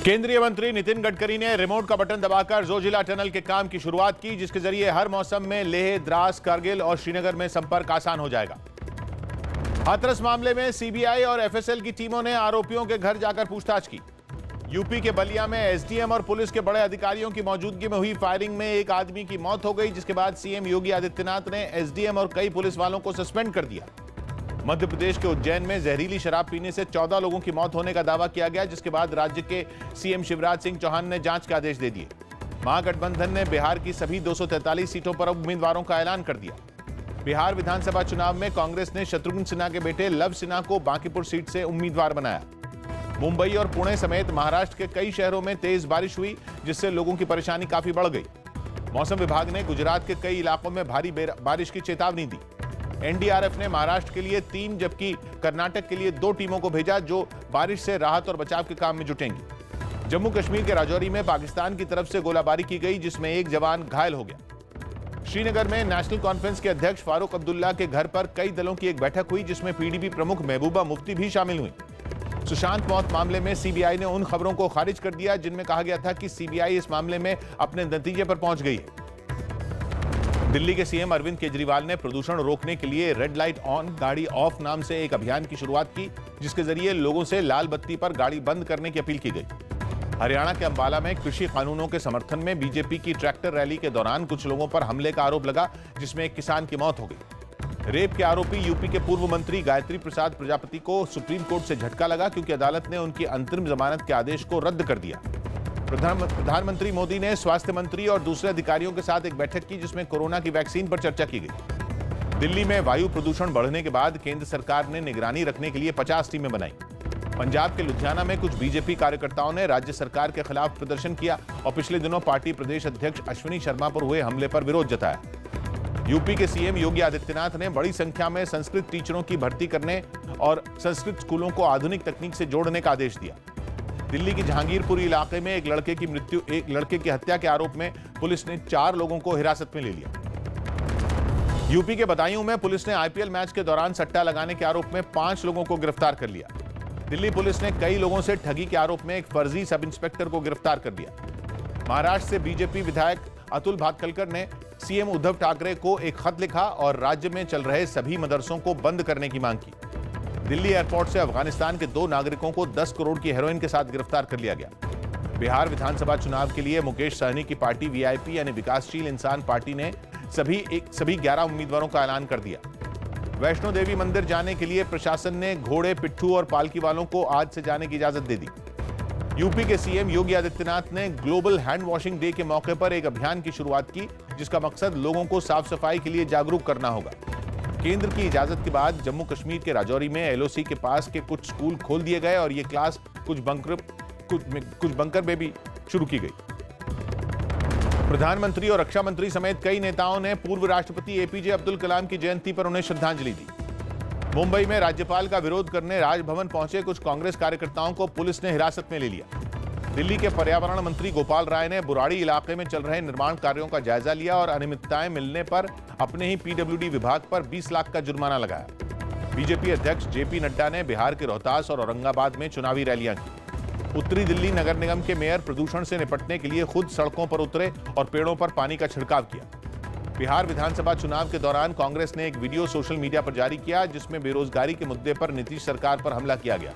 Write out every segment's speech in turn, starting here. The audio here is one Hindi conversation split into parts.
केंद्रीय मंत्री नितिन गडकरी ने रिमोट का बटन दबाकर जोजिला टनल के काम की शुरुआत की, जिसके जरिए हर मौसम में लेह, द्रास, कारगिल और श्रीनगर में संपर्क आसान हो जाएगा। हाथरस मामले में सीबीआई और एफएसएल की टीमों ने आरोपियों के घर जाकर पूछताछ की। यूपी के बलिया में एसडीएम और पुलिस के बड़े अधिकारियों की मौजूदगी में हुई फायरिंग में एक आदमी की मौत हो गई, जिसके बाद सीएम योगी आदित्यनाथ ने एसडीएम और कई पुलिस वालों को सस्पेंड कर दिया। मध्य प्रदेश के उज्जैन में जहरीली शराब पीने से 14 लोगों की मौत होने का दावा किया गया, जिसके बाद राज्य के सीएम शिवराज सिंह चौहान ने जांच के आदेश दे दिए। महागठबंधन ने बिहार की सभी 243 सीटों पर उम्मीदवारों का ऐलान कर दिया। बिहार विधानसभा चुनाव में कांग्रेस ने शत्रुघ्न सिन्हा के बेटे लव सिन्हा को बांकीपुर सीट से उम्मीदवार बनाया। मुंबई और पुणे समेत महाराष्ट्र के कई शहरों में तेज बारिश हुई, जिससे लोगों की परेशानी काफी बढ़ गई। मौसम विभाग ने गुजरात के कई इलाकों में भारी बारिश की चेतावनी दी। एनडीआरएफ ने महाराष्ट्र के लिए 3 जबकि कर्नाटक के लिए 2 टीमों को भेजा, जो बारिश से राहत और बचाव के काम में जुटेंगी। जम्मू कश्मीर के राजौरी में पाकिस्तान की तरफ से गोलाबारी की गई, जिसमें एक जवान घायल हो गया। श्रीनगर में नेशनल कॉन्फ्रेंस के अध्यक्ष फारूक अब्दुल्ला के घर पर कई दलों की एक बैठक हुई, जिसमें पीडीपी प्रमुख महबूबा मुफ्ती भी शामिल हुई। सुशांत मौत मामले में सीबीआई ने उन खबरों को खारिज कर दिया जिनमें कहा गया था कि सीबीआई इस मामले में अपने नतीजे पर पहुंच गई है। दिल्ली के सीएम अरविंद केजरीवाल ने प्रदूषण रोकने के लिए रेड लाइट ऑन गाड़ी ऑफ नाम से एक अभियान की शुरुआत की, जिसके जरिए लोगों से लाल बत्ती पर गाड़ी बंद करने की अपील की गई। हरियाणा के अंबाला में कृषि कानूनों के समर्थन में बीजेपी की ट्रैक्टर रैली के दौरान कुछ लोगों पर हमले का आरोप लगा, जिसमें एक किसान की मौत हो गई। रेप के आरोपी यूपी के पूर्व मंत्री गायत्री प्रसाद प्रजापति को सुप्रीम कोर्ट से झटका लगा, क्योंकि अदालत ने उनकी अंतरिम जमानत के आदेश को रद्द कर दिया। प्रधानमंत्री मोदी ने स्वास्थ्य मंत्री और दूसरे अधिकारियों के साथ एक बैठक की, जिसमें कोरोना की वैक्सीन पर चर्चा की गई। दिल्ली में वायु प्रदूषण बढ़ने के बाद केंद्र सरकार ने निगरानी रखने के लिए 50 टीमें बनाई। पंजाब के लुधियाना में कुछ बीजेपी कार्यकर्ताओं ने राज्य सरकार के खिलाफ प्रदर्शन किया और पिछले दिनों पार्टी प्रदेश अध्यक्ष अश्विनी शर्मा पर हुए हमले पर विरोध जताया। यूपी के सीएम योगी आदित्यनाथ ने बड़ी संख्या में संस्कृत टीचरों की भर्ती करने और संस्कृत स्कूलों को आधुनिक तकनीक से जोड़ने का आदेश दिया। दिल्ली के जहांगीरपुरी इलाके में एक लड़के की हत्या के आरोप में पुलिस ने 4 लोगों को हिरासत में ले लिया। यूपी के बदायूं में पुलिस ने आईपीएल मैच के दौरान सट्टा लगाने के आरोप में 5 लोगों को गिरफ्तार कर लिया। दिल्ली पुलिस ने कई लोगों से ठगी के आरोप में एक फर्जी सब इंस्पेक्टर को गिरफ्तार कर दिया। महाराष्ट्र से बीजेपी विधायक अतुल भातखलकर ने सीएम उद्धव ठाकरे को एक खत लिखा और राज्य में चल रहे सभी मदरसों को बंद करने की मांग की। दिल्ली एयरपोर्ट से अफगानिस्तान के 2 नागरिकों को 10 करोड़ की हेरोइन के साथ गिरफ्तार कर लिया गया। बिहार विधानसभा चुनाव के लिए मुकेश सहनी की पार्टी वीआईपी यानी विकासशील इंसान पार्टी ने सभी 11 उम्मीदवारों का ऐलान कर दिया। वैष्णो देवी मंदिर जाने के लिए प्रशासन ने घोड़े, पिट्ठू और पालकी वालों को आज से जाने की इजाजत दे दी। यूपी के सीएम योगी आदित्यनाथ ने ग्लोबल हैंड वॉशिंग डे के मौके पर एक अभियान की शुरुआत की, जिसका मकसद लोगों को साफ सफाई के लिए जागरूक करना होगा। केंद्र की इजाजत के बाद जम्मू कश्मीर के राजौरी में एलओसी के पास के कुछ स्कूल खोल दिए गए और ये क्लास कुछ बंकर में भी शुरू की गई। प्रधानमंत्री और रक्षा मंत्री समेत कई नेताओं ने पूर्व राष्ट्रपति एपीजे अब्दुल कलाम की जयंती पर उन्हें श्रद्धांजलि दी। मुंबई में राज्यपाल का विरोध करने राजभवन पहुंचे कुछ कांग्रेस कार्यकर्ताओं को पुलिस ने हिरासत में ले लिया। दिल्ली के पर्यावरण मंत्री गोपाल राय ने बुराड़ी इलाके में चल रहे निर्माण कार्यों का जायजा लिया और अनियमितताएं मिलने पर अपने ही पीडब्ल्यूडी विभाग पर 20 लाख का जुर्माना लगाया। बीजेपी अध्यक्ष जेपी नड्डा ने बिहार के रोहतास और औरंगाबाद में चुनावी रैलियां की। उत्तरी दिल्ली नगर निगम के मेयर प्रदूषण से निपटने के लिए खुद सड़कों पर उतरे और पेड़ों पर पानी का छिड़काव किया। बिहार विधानसभा चुनाव के दौरान कांग्रेस ने एक वीडियो सोशल मीडिया पर जारी किया, जिसमें बेरोजगारी के मुद्दे पर नीतीश सरकार पर हमला किया गया।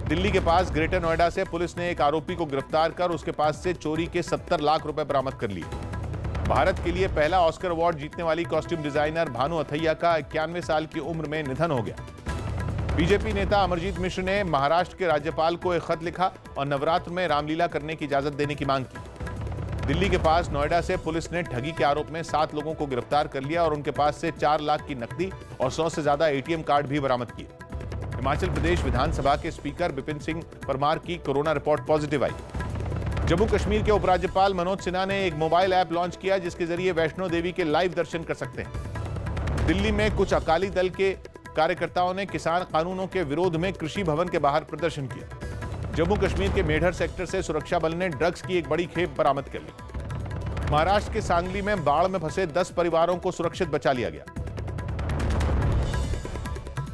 दिल्ली के पास ग्रेटर नोएडा से पुलिस ने एक आरोपी को गिरफ्तार कर उसके पास से चोरी के 70 लाख रुपए बरामद कर लिए। भारत के लिए पहला ऑस्कर अवार्ड जीतने वाली कॉस्ट्यूम डिजाइनर भानु अथैया का 91 साल की उम्र में निधन हो गया। बीजेपी नेता अमरजीत मिश्र ने महाराष्ट्र के राज्यपाल को एक खत लिखा और नवरात्र में रामलीला करने की इजाजत देने की मांग की। दिल्ली के पास नोएडा से पुलिस ने ठगी के आरोप में 7 लोगों को गिरफ्तार कर लिया और उनके पास से 4 लाख की नकदी और 100 से ज्यादा एटीएम कार्ड भी बरामद किए। हिमाचल प्रदेश विधानसभा के स्पीकर विपिन सिंह परमार की कोरोना रिपोर्ट पॉजिटिव आई। जम्मू कश्मीर के उपराज्यपाल मनोज सिन्हा ने एक मोबाइल ऐप लॉन्च किया, जिसके जरिए वैष्णो देवी के लाइव दर्शन कर सकते हैं। दिल्ली में कुछ अकाली दल के कार्यकर्ताओं ने किसान कानूनों के विरोध में कृषि भवन के बाहर प्रदर्शन किया। जम्मू कश्मीर के मेढर सेक्टर से सुरक्षा बल ने ड्रग्स की एक बड़ी खेप बरामद कर ली। महाराष्ट्र के सांगली में बाढ़ में फंसे 10 परिवारों को सुरक्षित बचा लिया गया।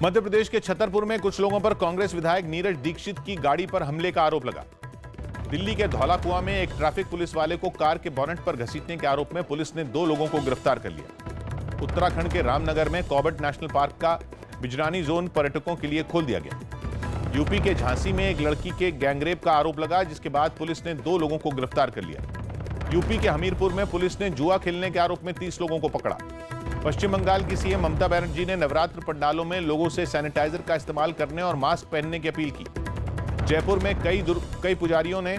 मध्य प्रदेश के छतरपुर में कुछ लोगों पर कांग्रेस विधायक नीरज दीक्षित की गाड़ी पर हमले का आरोप लगा। दिल्ली के धौलाकुआं में एक ट्रैफिक पुलिस वाले को कार के बोनेट पर घसीटने के आरोप में पुलिस ने 2 लोगों को गिरफ्तार कर लिया। उत्तराखंड के रामनगर में कॉर्बेट नेशनल पार्क का बिजरानी जोन पर्यटकों के लिए खोल दिया गया। यूपी के झांसी में एक लड़की के गैंगरेप का आरोप लगा, जिसके बाद पुलिस ने 2 लोगों को गिरफ्तार कर लिया। यूपी के हमीरपुर में पुलिस ने जुआ खेलने के आरोप में 30 लोगों को पकड़ा। पश्चिम बंगाल की सीएम ममता बनर्जी ने नवरात्र पंडालों में लोगों से सैनिटाइजर का इस्तेमाल करने और मास्क पहनने की अपील की। जयपुर में कई पुजारियों ने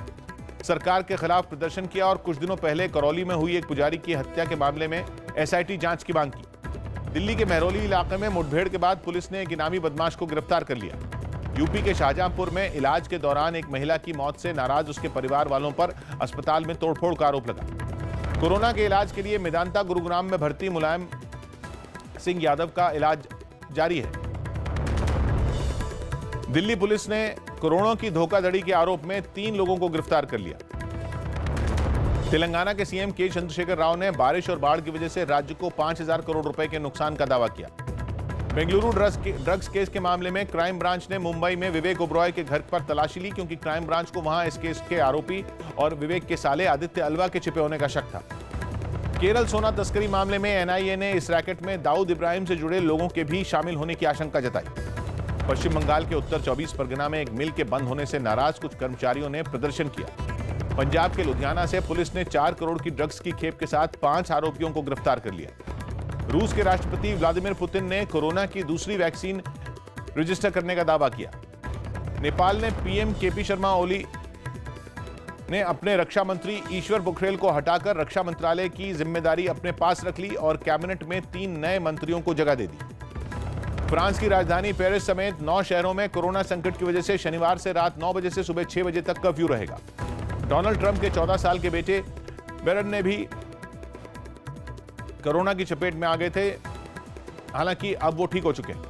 सरकार के खिलाफ प्रदर्शन किया और कुछ दिनों पहले करौली में हुई एक पुजारी की हत्या के मामले में एसआईटी जांच की मांग की। दिल्ली के महरौली इलाके में मुठभेड़ के बाद पुलिस ने एक इनामी बदमाश को गिरफ्तार कर लिया। यूपी के शाहजहांपुर में इलाज के दौरान एक महिला की मौत से नाराज उसके परिवार वालों पर अस्पताल में तोड़फोड़ का आरोप लगा। कोरोना के इलाज के लिए मेदांता गुरुग्राम में भर्ती मुलायम सिंह यादव का इलाज जारी है। दिल्ली पुलिस ने करोड़ों की धोखाधड़ी के आरोप में 3 लोगों को गिरफ्तार कर लिया। तेलंगाना के सीएम के चंद्रशेखर राव ने बारिश और बाढ़ की वजह से राज्य को 5,000 करोड़ रुपए के नुकसान का दावा किया। बेंगलुरु ड्रग्स केस के मामले में क्राइम ब्रांच ने मुंबई में विवेक ओबरॉय के घर पर तलाशी ली, क्योंकि क्राइम ब्रांच को वहां इस केस के आरोपी और विवेक के साले आदित्य अल्वा के छिपे होने का शक था। केरल सोना तस्करी मामले में एनआईए ने इस रैकेट में दाऊद इब्राहिम से जुड़े लोगों के भी शामिल होने की आशंका जताई। पश्चिम बंगाल के उत्तर 24 परगना में एक मिल के बंद होने से नाराज कुछ कर्मचारियों ने प्रदर्शन किया। पंजाब के लुधियाना से पुलिस ने 4 करोड़ की ड्रग्स की खेप के साथ 5 आरोपियों को गिरफ्तार कर लिया। रूस के राष्ट्रपति व्लादिमीर पुतिन ने कोरोना की दूसरी वैक्सीन रजिस्टर करने का दावा किया। नेपाल ने पीएम केपी शर्मा ओली ने अपने रक्षा मंत्री ईश्वर पोखरेल को हटाकर रक्षा मंत्रालय की जिम्मेदारी अपने पास रख ली और कैबिनेट में 3 नए मंत्रियों को जगह दे दी। फ्रांस की राजधानी पेरिस समेत 9 शहरों में कोरोना संकट की वजह से शनिवार से रात 9 बजे से सुबह 6 बजे तक कर्फ्यू रहेगा। डोनाल्ड ट्रंप के 14 साल के बेटे बेरन ने भी कोरोना की चपेट में आ गए थे, हालांकि अब वो ठीक हो चुके हैं।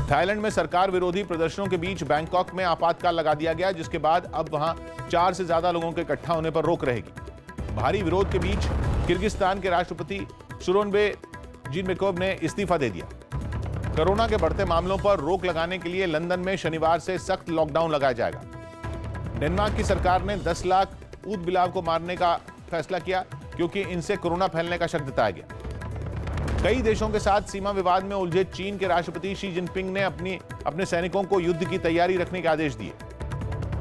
थाईलैंड में सरकार विरोधी प्रदर्शनों के बीच बैंकॉक में आपातकाल लगा दिया गया, जिसके बाद अब वहां 4 से ज्यादा लोगों के इकट्ठा होने पर रोक रहेगी। भारी विरोध के बीच किर्गिस्तान के राष्ट्रपति सूरोनबे जीनबेकोव ने इस्तीफा दे दिया। कोरोना के बढ़ते मामलों पर रोक लगाने के लिए लंदन में शनिवार से सख्त लॉकडाउन लगाया जाएगा। डेनमार्क की सरकार ने 10 लाख ऊद बिलाव को मारने का फैसला किया, क्योंकि इनसे कोरोना फैलने का शक जताया गया। कई देशों के साथ सीमा विवाद में उलझे चीन के राष्ट्रपति शी जिनपिंग ने अपने सैनिकों को युद्ध की तैयारी रखने के आदेश दिए।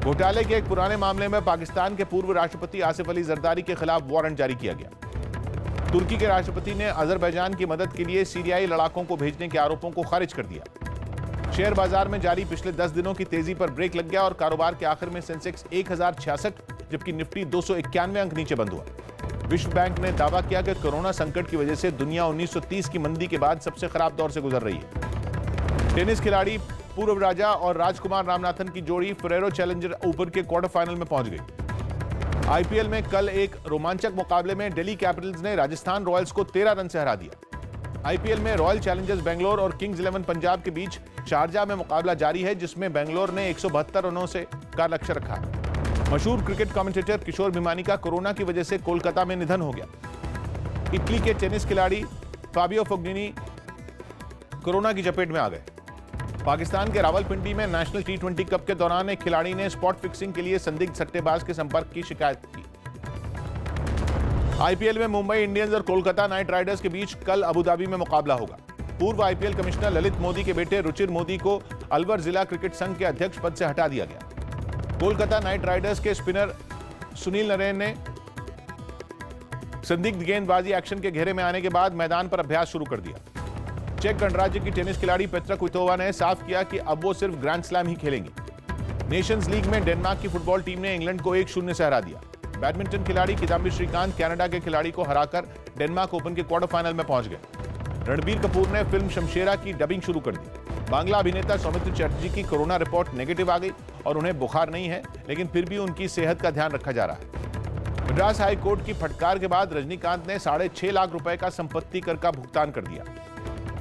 घोटाले के एक पुराने मामले में पाकिस्तान के पूर्व राष्ट्रपति आसिफ अली जरदारी के खिलाफ वारंट जारी किया गया। तुर्की के राष्ट्रपति ने अजरबैजान की मदद के लिए सीरियाई लड़ाकों को भेजने के आरोपों को खारिज कर दिया। शेयर बाजार में जारी पिछले 10 दिनों की तेजी पर ब्रेक लग गया और कारोबार के आखिर में सेंसेक्स 1066 जबकि निफ्टी 291 अंक नीचे बंद हुआ। विश्व बैंक ने दावा किया कि कोरोना संकट की वजह से दुनिया 1930 की मंदी के बाद सबसे खराब दौर से गुजर रही है। टेनिस खिलाड़ी पूर्व राजा और राजकुमार रामनाथन की जोड़ी फेरेरो चैलेंजर ओपन के क्वार्टर फाइनल में पहुंच गई। आईपीएल में कल एक रोमांचक मुकाबले में दिल्ली कैपिटल्स ने राजस्थान रॉयल्स को 13 रन से हरा दिया। आईपीएल में रॉयल चैलेंजर्स बेंगलोर और किंग्स 11 पंजाब के बीच शारजाह में मुकाबला जारी है, जिसमें बेंगलोर ने 172 रनों से का लक्ष्य रखा है। मशहूर क्रिकेट कमेंटेटर किशोर भिमानी का कोरोना की वजह से कोलकाता में निधन हो गया। इटली के टेनिस खिलाड़ी फाबियो फोग्निनी कोरोना की चपेट में आ गए। पाकिस्तान के रावलपिंडी में नेशनल T20 कप के दौरान एक खिलाड़ी ने स्पॉट फिक्सिंग के लिए संदिग्ध सट्टेबाज के संपर्क की शिकायत की। आईपीएल में मुंबई इंडियंस और कोलकाता नाइट राइडर्स के बीच कल अबुधाबी में मुकाबला होगा। पूर्व आईपीएल कमिश्नर ललित मोदी के बेटे रुचिर मोदी को अलवर जिला क्रिकेट संघ के अध्यक्ष पद से हटा दिया गया। कोलकाता नाइट राइडर्स के स्पिनर सुनील नरेन ने संदिग्ध गेंदबाजी एक्शन के घेरे में आने के बाद मैदान पर अभ्यास शुरू कर दिया। चेक गणराज्य की टेनिस खिलाड़ी पेत्रा क्वितोवा ने साफ किया कि अब वो सिर्फ ग्रैंड स्लैम ही खेलेंगी। नेशंस लीग में डेनमार्क की फुटबॉल टीम ने इंग्लैंड को 1-0 से हरा दिया। बैडमिंटन खिलाड़ी किदाम्बी श्रीकांत कनाडा के खिलाड़ी को हराकर डेनमार्क ओपन के क्वार्टर फाइनल में पहुंच गए। रणबीर कपूर ने फिल्म शमशेरा की डबिंग शुरू कर दी। बांग्ला अभिनेता सौमित्र चटर्जी की कोरोना रिपोर्ट नेगेटिव आ गई और उन्हें बुखार नहीं है, लेकिन फिर भी उनकी सेहत का ध्यान रखा जा रहा है। मद्रास हाई कोर्ट की फटकार के बाद रजनीकांत ने 6.5 लाख रुपए का संपत्ति कर का भुगतान कर दिया।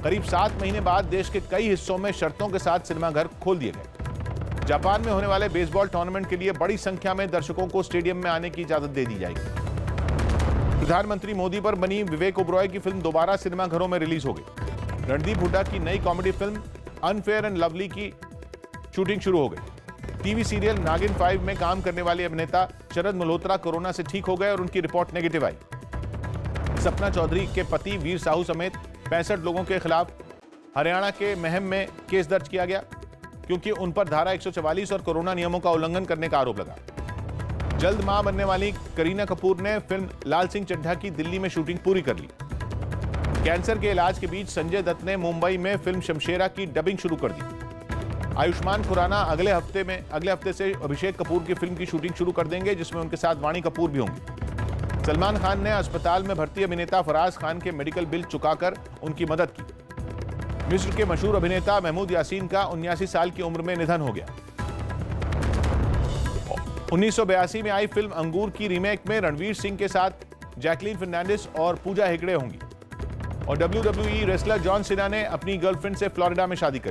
करीब 7 महीने बाद देश के कई हिस्सों में शर्तों के साथ सिनेमाघर खोल दिए गए। जापान में होने वाले बेसबॉल टूर्नामेंट के लिए बड़ी संख्या में दर्शकों को स्टेडियम में आने की इजाजत दे दी जाएगी। प्रधानमंत्री मोदी पर बनी विवेक ओबरॉय की फिल्म दोबारा सिनेमाघरों में रिलीज हो गई। रणदीप हुड्डा की नई comedy film unfair and lovely की शूटिंग शुरू हो गई। टीवी सीरियल नागिन 5 में काम करने वाले अभिनेता शरद मल्होत्रा कोरोना से ठीक हो गए और उनकी रिपोर्ट नेगेटिव आई। सपना चौधरी के पति वीर साहू समेत 65 लोगों के खिलाफ हरियाणा के महम में केस दर्ज किया गया क्योंकि उन पर धारा 144 और कोरोना नियमों का उल्लंघन करने का आरोप लगा। जल्द मां बनने वाली करीना कपूर ने फिल्म लाल सिंह चड्ढा की दिल्ली में शूटिंग पूरी कर ली। कैंसर के इलाज के बीच संजय दत्त ने मुंबई में फिल्म शमशेरा की डबिंग शुरू कर दी। आयुष्मान खुराना अगले हफ्ते से अभिषेक कपूर की फिल्म की शूटिंग शुरू कर देंगे, जिसमें उनके साथ वाणी कपूर भी होंगी। सलमान खान ने अस्पताल में भर्ती अभिनेता फराज खान के मेडिकल बिल चुकाकर उनकी मदद की। मिस्र के मशहूर अभिनेता महमूद यासीन का 79 साल की उम्र में निधन हो गया। 1982 में आई फिल्म अंगूर की रीमेक में रणवीर सिंह के साथ जैकलीन फर्नांडिस और पूजा हेगड़े होंगी। और WWE रेसलर जॉन सीना ने अपनी गर्लफ्रेंड से फ्लोरिडा में शादी कर ली।